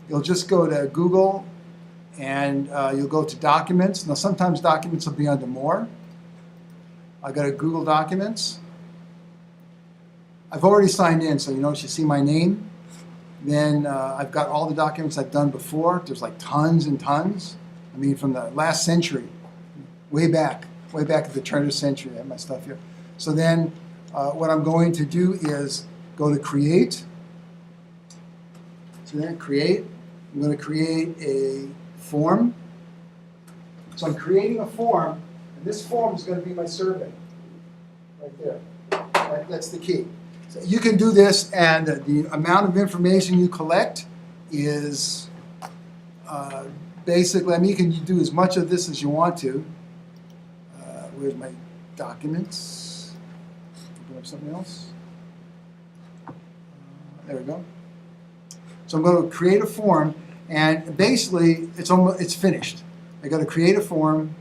you'll just go to Google and you'll go to Documents. Now, sometimes documents will be under More. I go to Google Documents. I've already signed in, so you notice you see my name. Then I've got all the documents I've done before. There's like tons and tons. I mean, from the last century, way back at the turn of the century. I have my stuff here. So then what I'm going to do is go to Create. So then Create. I'm going to create a form. So I'm creating a form, and this form is going to be my survey. Right there. That's the key. So you can do this, and the amount of information you collect is basically, I mean, you can do as much of this as you want to. Where's my documents? Open up something else. There we go. So I'm going to create a form, and basically, it's finished. I got to create a form.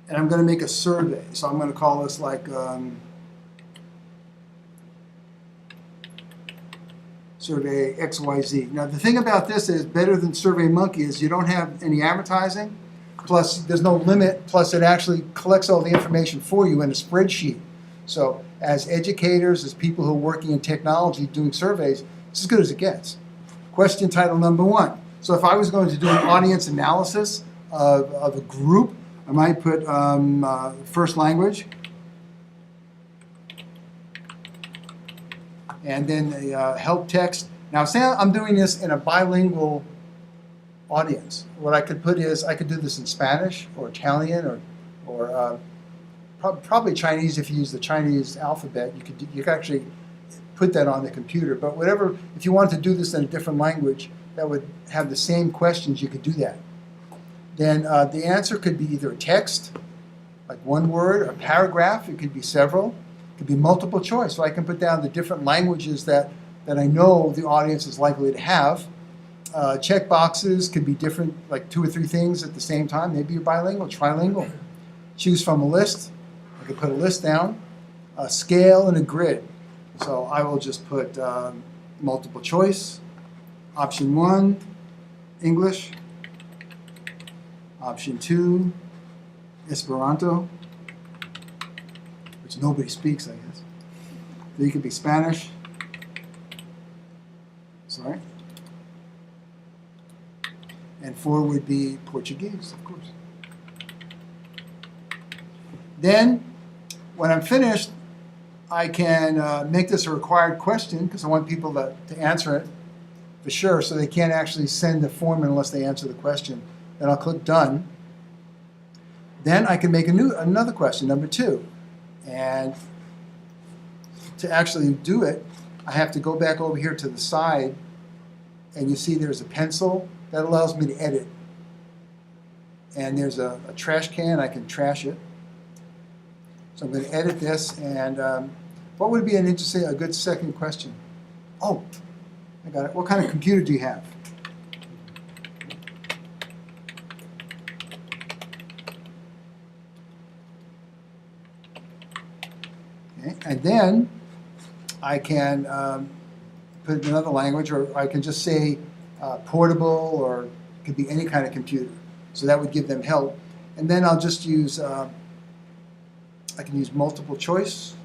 And I'm going to make a survey. So I'm going to call this like Survey XYZ. Now the thing about this is better than SurveyMonkey is you don't have any advertising, plus there's no limit, plus it actually collects all the information for you in a spreadsheet. So as educators, as people who are working in technology doing surveys, it's as good as it gets. Question title number 1. So if I was going to do an audience analysis of a group, I might put first language, and then the help text. Now, say I'm doing this in a bilingual audience. What I could put is, I could do this in Spanish or Italian or probably Chinese. If you use the Chinese alphabet, you could actually put that on the computer. But whatever, if you wanted to do this in a different language that would have the same questions, you could do that. Then the answer could be either a text, like one word, or a paragraph. It could be several. It could be multiple choice. So I can put down the different languages that I know the audience is likely to have. Check boxes could be different, like 2 or 3 things at the same time. Maybe you're bilingual, trilingual. Choose from a list. I could put a list down. A scale and a grid. So I will just put multiple choice. Option 1, English. Option 2, Esperanto, which nobody speaks, I guess. So you could be Spanish. Sorry. And 4 would be Portuguese, of course. Then, when I'm finished, I can make this a required question because I want people to answer it for sure, so they can't actually send the form unless they answer the question. Then I'll click Done. Then I can make another question, number 2. And to actually do it, I have to go back over here to the side, and you see there's a pencil that allows me to edit. And there's a trash can, I can trash it. So I'm going to edit this, and what would be a good second question? Oh, I got it. What kind of computer do you have? Okay. And then I can put it in another language, or I can just say portable, or it could be any kind of computer. So that would give them help. And then I'll just use, I can use multiple choice.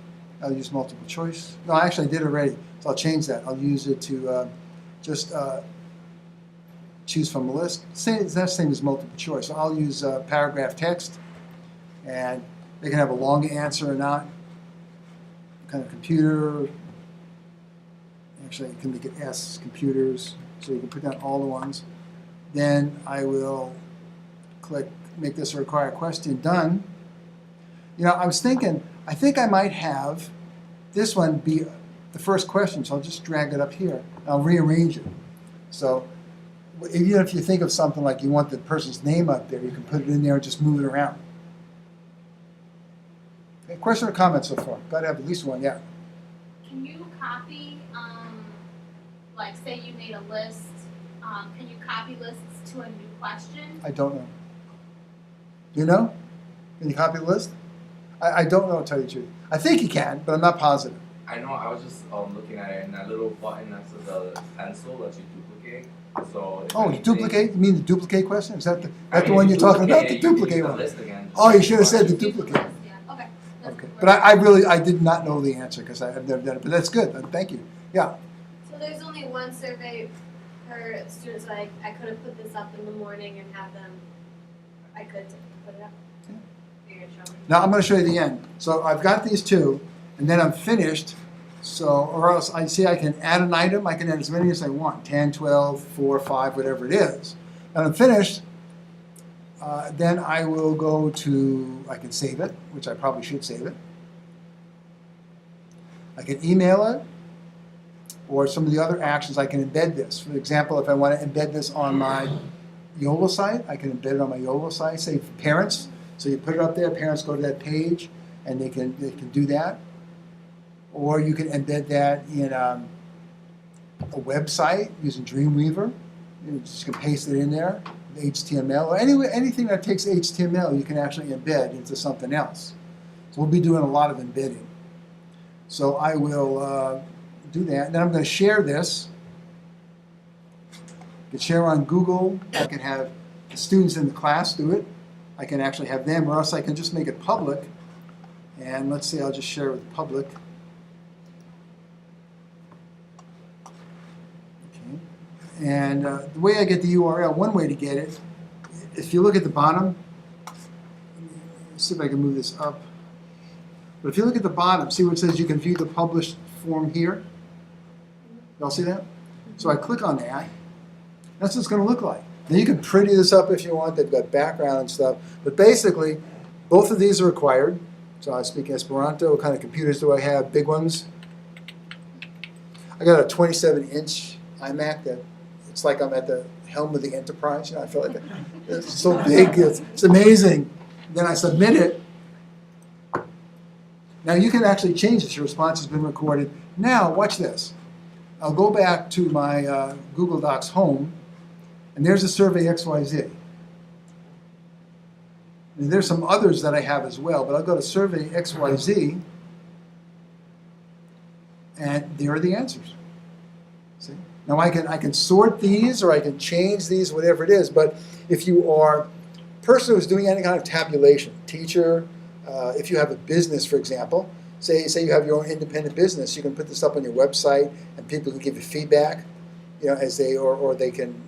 I'll use multiple choice. No, actually I did already, so I'll change that. I'll use it to just choose from a list. It's the same as multiple choice. So I'll use paragraph text, and they can have a long answer or not. What kind of computer? Actually, you can make it S, computers, so you can put down all the ones. Then I will click make this a required question, done. You know, I was thinking, I think I might have this one be the first question, so I'll just drag it up here. I'll rearrange it. So even if you think of something like you want the person's name up there, you can put it in there and just move it around. Okay, question or comment so far? Got to have at least one, yeah. Can you copy, like say you made a list, can you copy lists to a new question? I don't know. Do you know? Can you copy the list? I don't know, to tell you the truth. I think you can, but I'm not positive. I know. I was just looking at it, and that little button next to the pencil lets you duplicate. So. If Oh, you anything- duplicate? You mean the duplicate question? Is that the, I that's the mean, one if you're you talking about? The you can duplicate use the one. list again. Oh, you should have said the Use the duplicate. list, yeah, okay. That's Okay, what but I did not know the answer because I've never done it, but that's good, thank you. Yeah, So there's only one survey per student, so I could have put this up in the morning and have them, I could put it up. Yeah. You're gonna show me? now I'm gonna show you the end. So I've got these two, and then I'm finished, so, or else I see I can add an item, I can add as many as I want, 10, 12, 4, 5, whatever it is. And I'm finished, then I will go to, I can save it, which I probably should save it. I can email it, or some of the other actions, I can embed this. For example, if I want to embed this on my YOLO site, I can embed it on my YOLO site, say for parents. So you put it up there, parents go to that page, and they can do that. Or you can embed that in a website using Dreamweaver. You just can paste it in there, HTML, or anything that takes HTML, you can actually embed into something else. So we'll be doing a lot of embedding. So I will do that. And then I'm going to share this. I can share on Google. I can have the students in the class do it. I can actually have them, or else I can just make it public. And let's say I'll just share it with public. Okay. And the way I get the URL, one way to get it, if you look at the bottom, let's see if I can move this up. But if you look at the bottom, see where it says you can view the published form here? Y'all see that? So I click on that. That's what it's going to look like. Now you can pretty this up if you want. They've got background and stuff. But basically, both of these are required. So I speak Esperanto. What kind of computers do I have? Big ones. I got a 27-inch iMac that it's like I'm at the helm of the Enterprise. You know, I feel like it's so big. It's amazing. Then I submit it. Now you can actually change this. Your response has been recorded. Now watch this. I'll go back to my Google Docs home, and there's a survey XYZ. And there's some others that I have as well, but I'll go to survey XYZ, and there are the answers. See? Now I can sort these, or I can change these, whatever it is. But if you are a person who's doing any kind of tabulation, teacher, if you have a business, for example, say you have your own independent business, you can put this up on your website, and people can give you feedback, as they or they can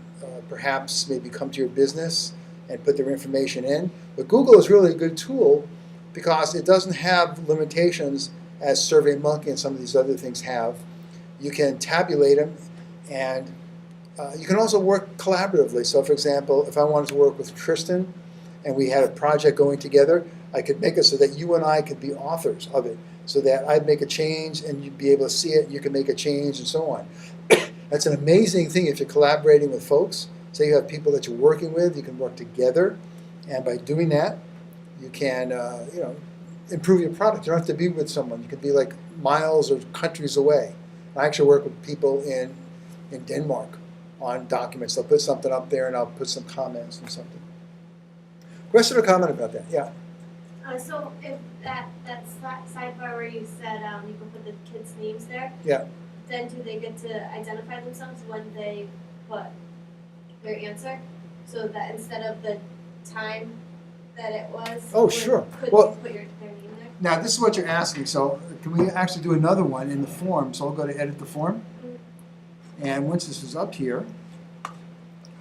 perhaps maybe come to your business and put their information in. But Google is really a good tool because it doesn't have limitations as SurveyMonkey and some of these other things have. You can tabulate them, and you can also work collaboratively. So, for example, if I wanted to work with Tristan and we had a project going together, I could make it so that you and I could be authors of it, so that I'd make a change and you'd be able to see it, and you can make a change, and so on. That's an amazing thing if you're collaborating with folks. Say you have people that you're working with, you can work together, and by doing that, you can improve your product. You don't have to be with someone. You can be like miles or countries away. I actually work with people in Denmark on documents. They'll put something up there, and I'll put some comments and something. Question or comment about that? Yeah. So if that sidebar where you said you can put the kids' names there, Yeah. then do they get to identify themselves when they put their answer? So that instead of the time that it was, Oh, sure. Could Well- you put their name there? Now, this is what you're asking, so can we actually do another one in the form? So I'll go to edit the form. And once this is up here,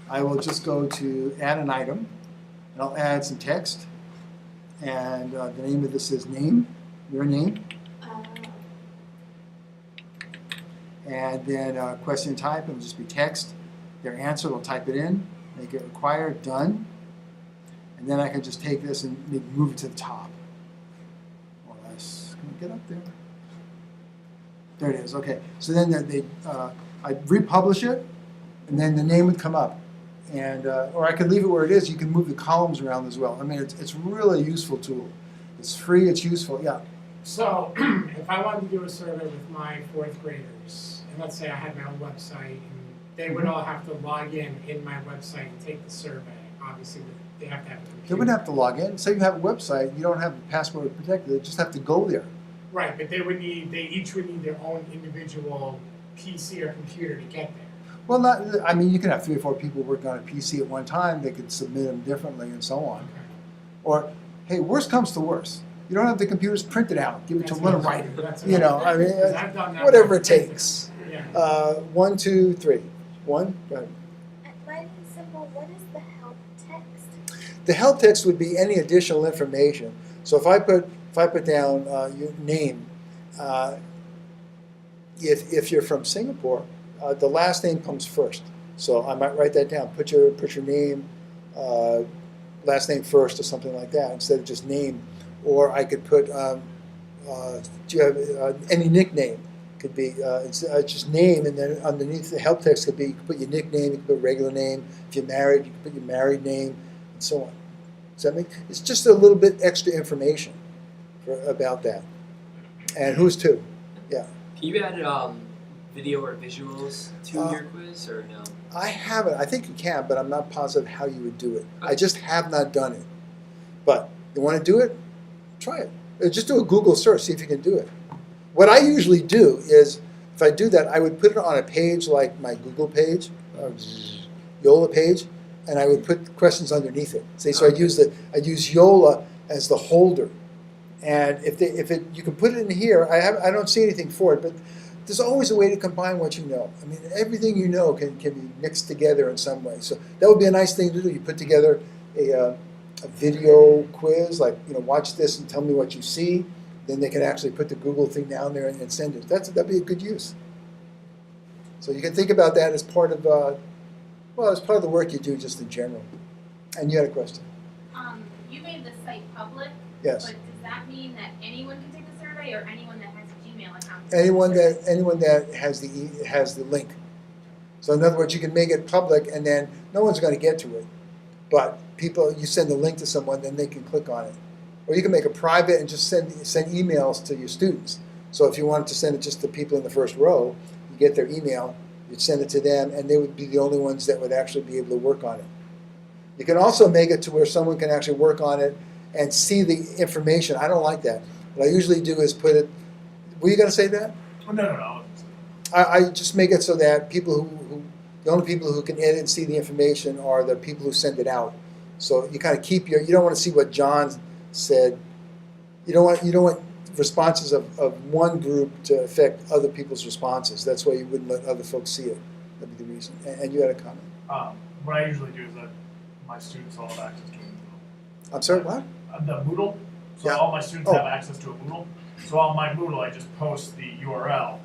I will just go to add an item, and I'll add some text. And the name of this is name, your name. And then question type, it'll just be text. Their answer, they'll type it in, make it required, done. And then I can just take this and maybe move it to the top. More or less. Can we get up there? There it is, okay. So then I'd republish it, and then the name would come up. And or I could leave it where it is. You can move the columns around as well. I mean, it's really a useful tool. It's free, it's useful, yeah. So, if I wanted to do a survey with my fourth graders, and let's say I had my own website, and they would all have to log in my website and take the survey, obviously with they have to have a computer. They wouldn't have to log in. Say you have a website, you don't have the password protected, they just have to go there. Right, but they each would need their own individual PC or computer to get there. Well, not, I mean, you can have 3 or 4 people working on a PC at one time, they could submit them differently and so on. Okay. Or, hey, worst comes to worst, you don't have the computers printed out, give it to That's one what I was writer. doing. That's what You I know, was I mean, doing, 'cause I've done that whatever it with- takes. Yeah. 1, 2, 3. 1, go ahead. Mine is simple. What is the help text? The help text would be any additional information. So if I put down your name, if you're from Singapore, the last name comes first. So I might write that down. Put your name, last name first, or something like that, instead of just name. Or I could put, do you have any nickname? Could be it's just name, and then underneath the help text could be you could put your nickname, you could put regular name. If you're married, you could put your married name, and so on. Does that make? It's just a little bit extra information about that. And who's two? Can you add video or visuals to your quiz or no? I haven't. I think you can, but I'm not positive how you would do it. I just have not done it. But you want to do it? Try it. Just do a Google search, see if you can do it. What I usually do is, if I do that, I would put it on a page like my Google page, Yola page, and I would put questions underneath it. So I'd use Yola as the holder, and you can put it in here. I don't see anything for it, but there's always a way to combine what you know. I mean, everything you know can be mixed together in some way. So that would be a nice thing to do. You put together a video quiz, like, watch this and tell me what you see. Then they can actually put the Google thing down there and send it. That'd be a good use. So you can think about that as part of, as part of the work you do just in general. And you had a question? You made the site public. Yes. But does that mean that anyone can take the survey, or anyone that has a Gmail account? Anyone that has the link. So in other words, you can make it public, and then no one's going to get to it. But you send the link to someone, then they can click on it. Or you can make it private and just send emails to your students. So if you wanted to send it just to people in the first row, you get their email, you'd send it to them, and they would be the only ones that would actually be able to work on it. You can also make it to where someone can actually work on it and see the information. I don't like that. What I usually do is put it. Were you going to say that? Oh, no. I just make it so that people the only people who can edit and see the information are the people who send it out. So you kind of keep you don't want to see what John said. You don't want responses of one group to affect other people's responses. That's why you wouldn't let other folks see it. That'd be the reason. And you had a comment. What I usually do is that my students all have access to a Moodle. I'm sorry, what? The Moodle. So Yeah. all my students Oh. have access to a Moodle. So on my Moodle, I just post the URL.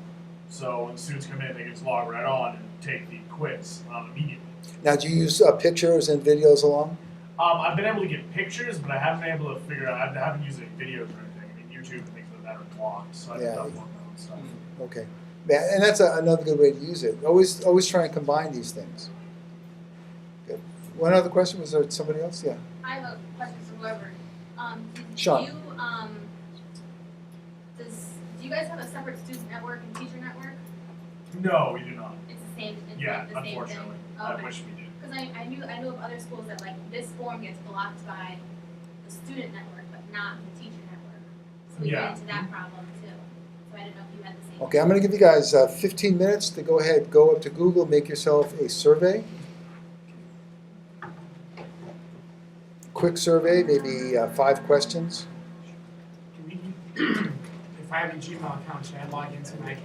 So when students come in, they can just log right on and take the quiz immediately. Now, do you use pictures and videos along? I've been able to get pictures, but I haven't been able to figure out. I haven't used any videos or anything. I mean, YouTube and things like that are blocked, so I've Yeah. done more of my own stuff. Okay. Yeah, and that's another good way to use it. Always try and combine these things. Good. One other question? Was there somebody else? Yeah. I have a question for whoever. Sean. Do you guys have a separate student network and teacher network? No, we do not. It's the same. It's Yeah, like the same unfortunately. thing. I Okay. wish we did. Because I knew of other schools that this form gets blocked by the student network, but not the teacher network. So we Yeah. ran into that problem too. So I didn't know if you had the same. Okay, I'm going to give you guys 15 minutes to go ahead, go up to Google, make yourself a survey. Quick survey, maybe 5 questions. Can we, if I have a Gmail account, should I log into my account